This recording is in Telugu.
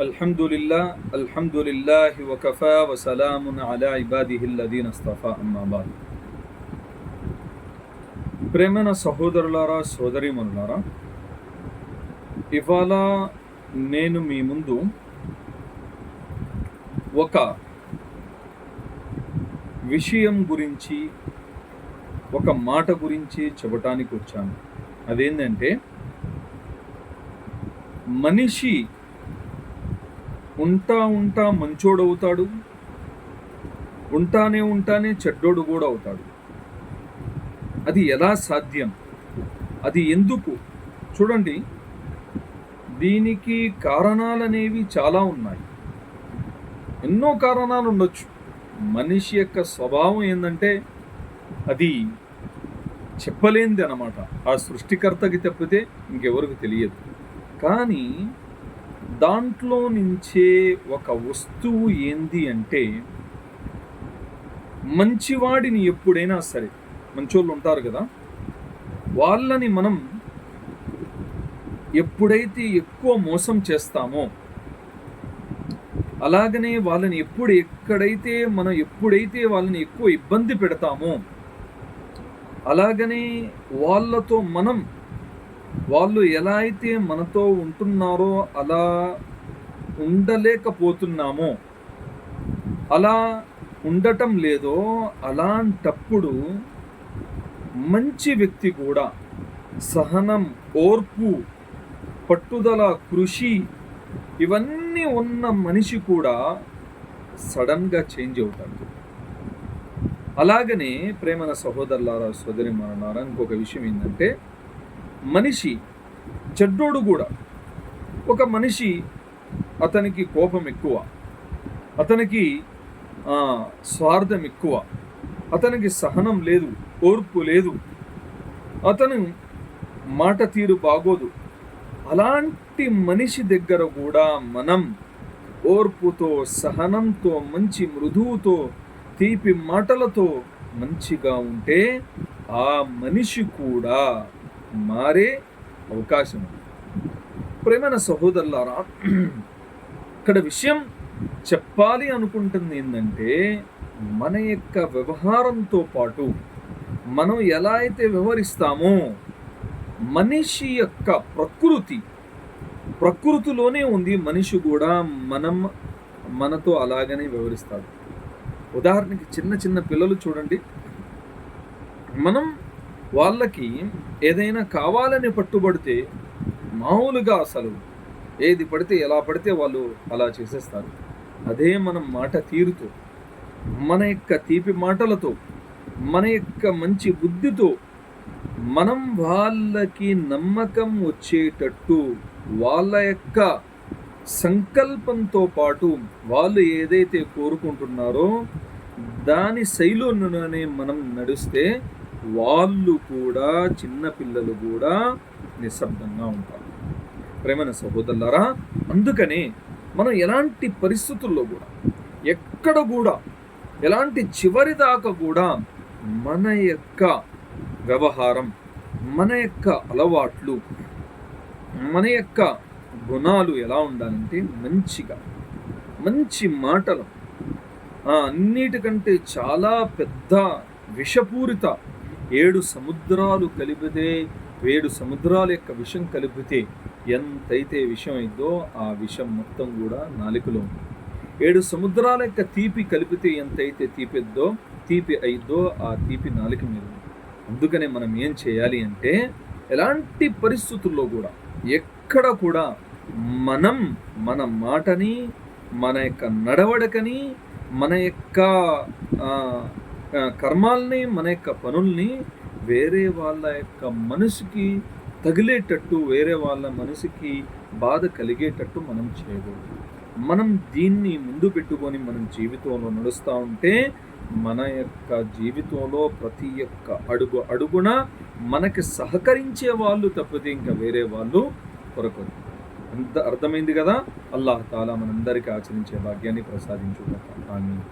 అల్హమ్దులిల్లాహి వకఫా వసలామున్ అలా ఇబాదిహిల్లదీన ఇస్తఫా అమ్మా బాద్. ప్రేమైన సహోదరులారా, సోదరీమణులారా, ఇవాళ నేను మీ ముందు ఒక విషయం గురించి, ఒక మాట గురించి చెప్పటానికి వచ్చాను. అదేంటంటే, మనిషి ఉంటా మంచోడవుతాడు, ఉంటానే చెడ్డోడు కూడా అవుతాడు. అది ఎలా సాధ్యం? అది ఎందుకు? చూడండి, దీనికి కారణాలనేవి చాలా ఉన్నాయి. ఎన్నో కారణాలు ఉండొచ్చు. మనిషి యొక్క స్వభావం ఏంటంటే అది చెప్పలేనిది అన్నమాట. ఆ సృష్టికర్తకి తప్పితే ఇంకెవరికి తెలియదు. కానీ దాంట్లో నుంచే ఒక వస్తువు ఏంది అంటే, మంచివాడిని ఎప్పుడైనా సరే, మంచోళ్ళు ఉంటారు కదా, వాళ్ళని మనం ఎప్పుడైతే ఎక్కువ మోసం చేస్తామో, అలాగనే వాళ్ళని ఎప్పుడైతే వాళ్ళని ఎక్కువ ఇబ్బంది పెడతామో, అలాగనే వాళ్ళతో వాళ్ళు ఎలా అయితే మనతో ఉంటున్నారో అలా ఉండలేకపోతున్నామో, అలా ఉండటం లేదో, అలాంటప్పుడు మంచి వ్యక్తి కూడా సహనం, ఓర్పు, పట్టుదల, కృషి ఇవన్నీ ఉన్న మనిషి కూడా సడన్గా చేంజ్ అవుతాడు. అలాగనే ప్రేమన సహోదరులారా, సోదరీమణులారా, ఇంకొక విషయం ఏంటంటే, మనిషి చెడ్డోడు కూడా, ఒక మనిషి అతనికి కోపం ఎక్కువ, అతనికి స్వార్థం ఎక్కువ, అతనికి సహనం లేదు, ఓర్పు లేదు, అతను మాట తీరు బాగోదు. అలాంటి మనిషి దగ్గర కూడా మనం ఓర్పుతో, సహనంతో, మంచి మృదువుతో, తీపి మాటలతో మంచిగా ఉంటే ఆ మనిషి కూడా మారే అవకాశం ఉంది. ప్రేమైన సహోదరులారా, ఇక్కడ విషయం చెప్పాలి అనుకుంటుంది ఏంటంటే, మన యొక్క వ్యవహారంతో పాటు మనం ఎలా అయితే వ్యవహరిస్తామో, మనిషి యొక్క ప్రకృతిలోనే ఉంది. మనిషి కూడా మనతో అలాగనే వ్యవహరిస్తాడు. ఉదాహరణకి చిన్న పిల్లలు చూడండి, మనం వాళ్ళకి ఏదైనా కావాలని పట్టుబడితే మామూలుగా అసలు ఏది పడితే ఎలా పడితే వాళ్ళు అలా చేసేస్తారు. అదే మనం మాట తీరుతో, మన యొక్క తీపి మాటలతో, మన యొక్క మంచి బుద్ధితో మనం వాళ్ళకి నమ్మకం వచ్చేటట్టు, వాళ్ళ యొక్క సంకల్పంతో పాటు వాళ్ళు ఏదైతే కోరుకుంటున్నారో దాని శైలిలోనే మనం నడిస్తే వాళ్ళు కూడా, చిన్నపిల్లలు కూడా నిశ్శబ్దంగా ఉంటారు. ప్రేమైన సహోదరులారా, అందుకనే మనం ఎలాంటి పరిస్థితుల్లో కూడా, ఎక్కడ కూడా, ఎలాంటి చివరి దాకా కూడా మన యొక్క వ్యవహారం, మన యొక్క అలవాట్లు, మన యొక్క గుణాలు ఎలా ఉండాలంటే మంచిగా, మంచి మాటలు, అన్నిటికంటే చాలా పెద్ద విషపూరిత 7 సముద్రాలు కలిపితే, 7 సముద్రాల యొక్క విషం కలిపితే ఎంతైతే విషం అయిందో ఆ విషం మొత్తం కూడా నాలుకలో ఉంది. 7 సముద్రాల యొక్క తీపి కలిపితే ఎంతైతే తీపి అయిద్దో ఆ తీపి నాలుక మీద ఉంది. అందుకనే మనం ఏం చేయాలి అంటే, ఎలాంటి పరిస్థితుల్లో కూడా, ఎక్కడ కూడా మనం మన మాటని, మన యొక్క నడవడికని, మన యొక్క కర్మాల్ని, మన యొక్క పనుల్ని వేరే వాళ్ళ యొక్క మనసుకి తగిలేటట్టు, వేరే వాళ్ళ మనసుకి బాధ కలిగేటట్టు మనం చేయకూడదు. మనం దీన్ని ముందు పెట్టుకొని మనం జీవితంలో నడుస్తూ ఉంటే, మన యొక్క జీవితంలో ప్రతి ఒక్క అడుగున మనకి సహకరించే వాళ్ళు తప్పితే ఇంకా వేరే వాళ్ళు కొరకరు. అర్థమైంది కదా? అల్లాహ్ తాలా మనందరికీ ఆచరించే భాగ్యాన్ని ప్రసాదించుగాక. ఆమీన్.